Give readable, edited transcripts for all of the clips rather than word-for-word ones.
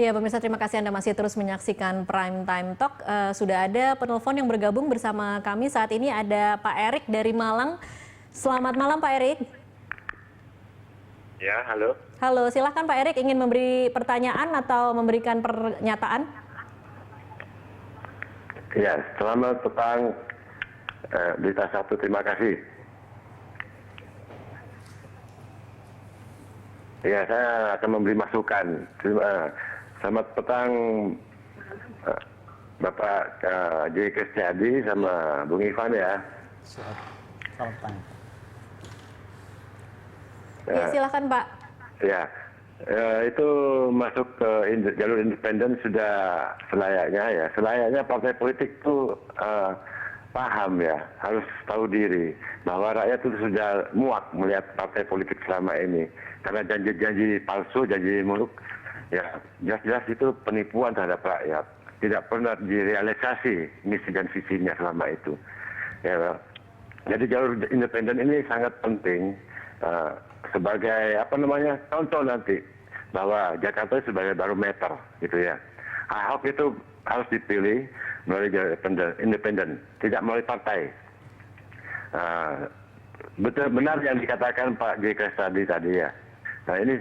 Ya, pemirsa, terima kasih Anda masih terus menyaksikan Prime Time Talk. Sudah ada penelpon yang bergabung bersama kami saat ini, ada Pak Erik dari Malang. Selamat malam Pak Erik. Ya, halo. Halo, silahkan Pak Erik, ingin memberi pertanyaan atau memberikan pernyataan? Ya, selamat petang Berita Satu, terima kasih. Ya, saya akan memberi masukan. Selamat petang Bapak J. Kristiadi sama Bung Ivan ya. Selamat petang. Ya, silakan Pak. Ya, itu masuk ke jalur independen sudah selayaknya ya. Selayaknya partai politik itu paham ya, harus tahu diri bahwa rakyat itu sudah muak melihat partai politik selama ini. Karena janji-janji palsu, janji muluk, ya jelas-jelas itu penipuan terhadap rakyat. Tidak pernah direalisasi misi dan visinya selama itu. Ya, jadi jalur independen ini sangat penting sebagai contoh nanti bahwa Jakarta sebagai barometer gitu ya. Ahok itu harus dipilih melalui jalur independen, tidak melalui partai. Benar yang dikatakan Pak J. Kristiadi tadi ya. Nah ini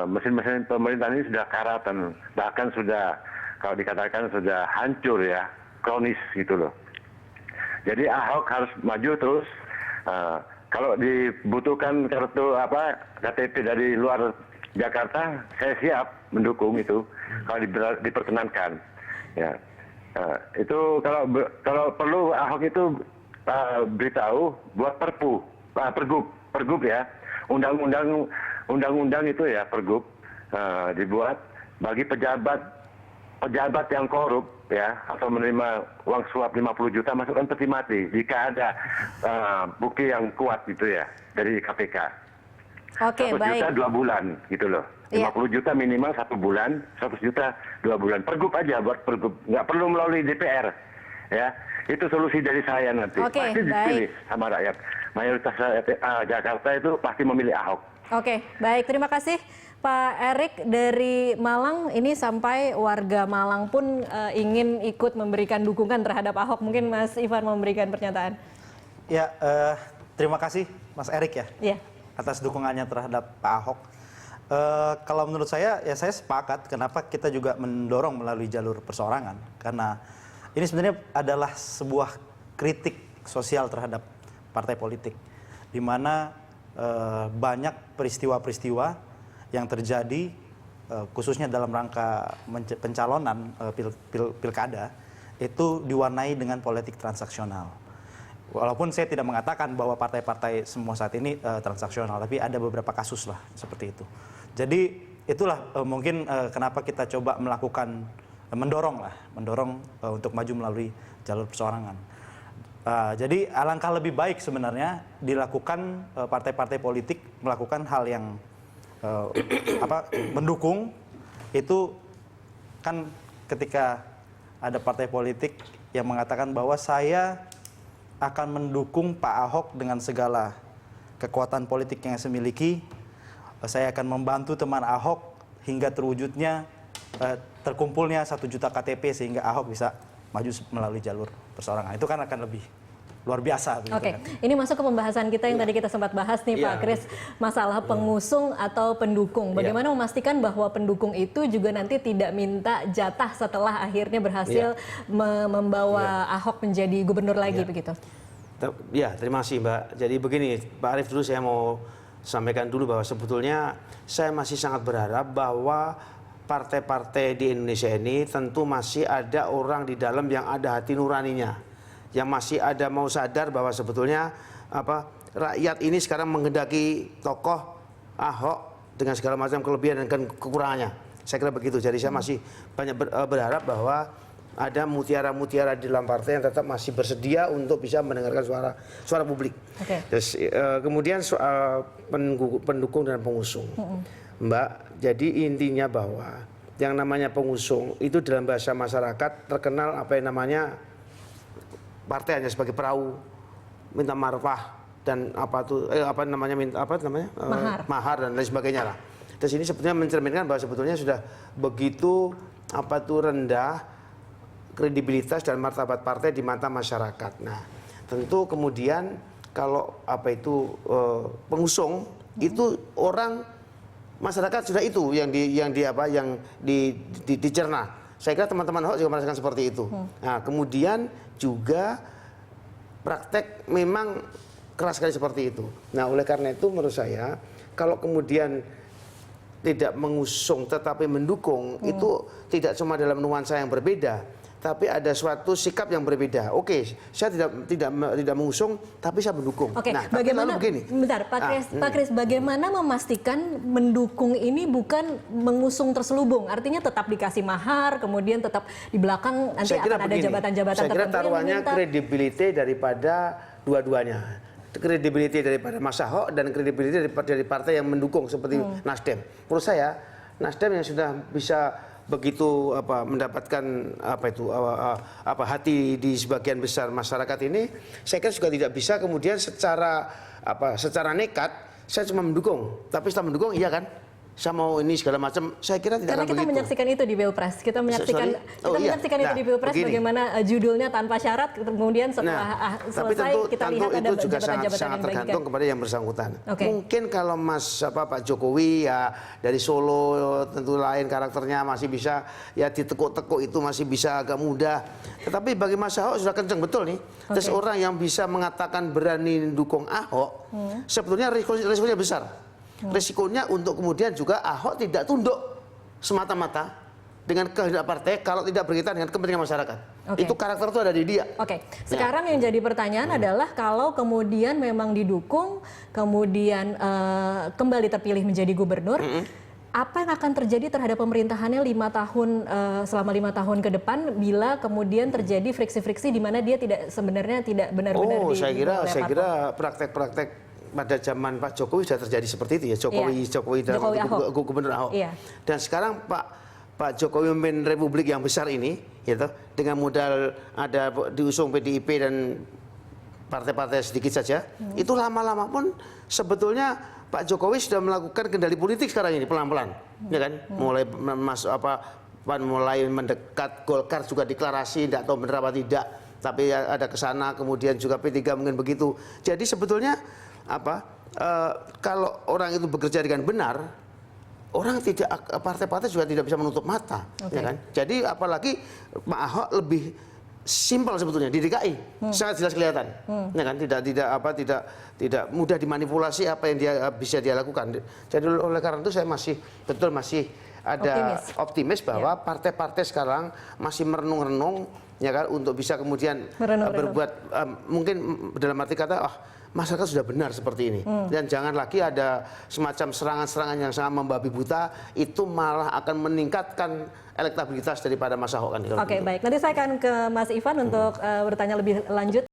mesin-mesin pemerintah ini sudah karatan, bahkan sudah kalau dikatakan sudah hancur ya, kronis gitu loh. Jadi Ahok harus maju terus. Kalau dibutuhkan kartu KTP dari luar Jakarta, saya siap mendukung itu kalau diperkenankan. Ya, itu kalau perlu Ahok itu beritahu buat pergub ya, undang-undang itu ya pergub dibuat bagi pejabat yang korup ya atau menerima uang suap 50 juta masukkan peti mati jika ada bukti yang kuat gitu ya dari KPK. Oke, 100 baik. juta 2 bulan gitu loh. 50 juta minimal 1 bulan, 100 juta 2 bulan. Pergub aja buat pergub, nggak perlu melalui DPR ya. Itu solusi dari saya nanti. Oke, pasti dipilih baik. sama rakyat. Mayoritas Jakarta itu pasti memilih Ahok. Oke, baik. Terima kasih Pak Erik dari Malang. Ini sampai warga Malang pun ingin ikut memberikan dukungan terhadap Ahok. Mungkin Mas Ivan memberikan pernyataan. Ya, terima kasih Mas Erik ya, Iya. atas dukungannya terhadap Pak Ahok. Kalau menurut saya, ya saya sepakat kenapa kita juga mendorong melalui jalur perseorangan. Karena ini sebenarnya adalah sebuah kritik sosial terhadap partai politik. Di mana banyak peristiwa-peristiwa yang terjadi khususnya dalam rangka pencalonan pilkada itu diwarnai dengan politik transaksional. Walaupun saya tidak mengatakan bahwa partai-partai semua saat ini transaksional, tapi ada beberapa kasus lah seperti itu. Jadi itulah mungkin kenapa kita coba mendorong untuk maju melalui jalur perseorangan. Jadi alangkah lebih baik sebenarnya dilakukan partai-partai politik melakukan hal yang mendukung itu kan ketika ada partai politik yang mengatakan bahwa saya akan mendukung Pak Ahok dengan segala kekuatan politik yang saya miliki. Saya akan membantu teman Ahok hingga terwujudnya terkumpulnya 1 juta KTP sehingga Ahok bisa maju melalui jalur perseorangan. Itu kan akan lebih luar biasa. Oke, ini masuk ke pembahasan kita yang tadi kita sempat bahas nih Pak Kris, masalah pengusung atau pendukung. Bagaimana memastikan bahwa pendukung itu juga nanti tidak minta jatah setelah akhirnya berhasil membawa Ahok menjadi gubernur lagi begitu? Ya, terima kasih Mbak. Jadi begini, Pak Arief, dulu saya mau sampaikan dulu bahwa sebetulnya saya masih sangat berharap bahwa partai-partai di Indonesia ini tentu masih ada orang di dalam yang ada hati nuraninya, yang masih ada mau sadar bahwa sebetulnya rakyat ini sekarang menghendaki tokoh Ahok dengan segala macam kelebihan dan kekurangannya. Saya kira begitu. Jadi saya masih banyak berharap bahwa ada mutiara-mutiara di dalam partai yang tetap masih bersedia untuk bisa mendengarkan suara publik. Terus kemudian soal pendukung dan pengusung, Mbak. Jadi intinya bahwa yang namanya pengusung itu dalam bahasa masyarakat terkenal partai hanya sebagai perahu, minta marwah dan mahar dan lain sebagainya lah. Dan ini sebetulnya mencerminkan bahwa sebetulnya sudah begitu rendah kredibilitas dan martabat partai di mata masyarakat. Nah, tentu kemudian kalau pengusung itu orang masyarakat sudah itu yang dicerna. Saya kira teman-teman Ahok juga merasakan seperti itu. Nah, kemudian juga praktek memang keras sekali seperti itu. Nah, oleh karena itu menurut saya kalau kemudian tidak mengusung tetapi mendukung itu tidak cuma dalam nuansa yang berbeda, tapi ada suatu sikap yang berbeda. Oke, saya tidak mengusung, tapi saya mendukung. Oke, nah, bagaimana? begini. Bentar, Pak Kris, bagaimana memastikan mendukung ini bukan mengusung terselubung? Artinya tetap dikasih mahar, kemudian tetap di belakang nanti akan ada jabatan-jabatan tertentu. Saya kira taruhannya kredibiliti daripada dua-duanya. Kredibiliti daripada Mas Ahok dan kredibiliti dari partai yang mendukung seperti Nasdem. Menurut saya, Nasdem yang sudah bisa begitu mendapatkan hati di sebagian besar masyarakat ini, saya kira juga tidak bisa kemudian secara nekat saya cuma mendukung, tapi setelah mendukung iya kan saya mau ini segala macam, saya kira tidak karena akan kita begitu. Menyaksikan itu di Pilpres, kita menyaksikan itu di Pilpres bagaimana judulnya tanpa syarat, kemudian setelah selesai kita lihat ada itu juga jabatan-jabatan sangat yang tergantung kepada yang bersangkutan. Okay. Mungkin kalau Pak Jokowi ya dari Solo tentu lain karakternya, masih bisa ya ditekuk-tekuk itu masih bisa agak mudah. Tetapi bagi Mas Ahok sudah kenceng betul nih. Terus orang yang bisa mengatakan berani dukung Ahok, sebetulnya risikonya besar. Risikonya untuk kemudian juga Ahok tidak tunduk semata-mata dengan kehendak partai kalau tidak berkaitan dengan kepentingan masyarakat. Okay. Itu karakter itu ada di dia. Oke, sekarang yang jadi pertanyaan adalah kalau kemudian memang didukung, kemudian kembali terpilih menjadi gubernur, apa yang akan terjadi terhadap pemerintahannya selama 5 tahun ke depan bila kemudian terjadi friksi-friksi di mana dia sebenarnya tidak benar-benar saya kira praktek-praktek pada zaman Pak Jokowi sudah terjadi seperti itu ya, Jokowi dalam Gubernur Ahok. Iya. Dan sekarang Pak Jokowi memimpin Republik yang besar ini, gitu, dengan modal ada diusung PDIP dan partai-partai sedikit saja, itu lama-lama pun sebetulnya Pak Jokowi sudah melakukan kendali politik sekarang ini pelan-pelan, ya kan, mulai mendekat Golkar juga deklarasi, tidak tahu benar apa tidak, tapi ada kesana, kemudian juga P3 mungkin begitu. Jadi sebetulnya kalau orang itu bekerja dengan benar, orang partai-partai juga tidak bisa menutup mata, ya kan? Jadi apalagi Pak Ahok lebih simpel sebetulnya di DKI, sangat jelas kelihatan, ya kan? Tidak mudah dimanipulasi apa yang bisa dia lakukan. Jadi oleh karena itu saya masih ada optimis bahwa partai-partai sekarang masih merenung-renung, ya kan, untuk bisa kemudian berbuat mungkin dalam arti kata masyarakat sudah benar seperti ini, dan jangan lagi ada semacam serangan-serangan yang sangat membabi buta, itu malah akan meningkatkan elektabilitas daripada Mas Ahok kan. Oke, baik. Nanti saya akan ke Mas Ivan untuk bertanya lebih lanjut.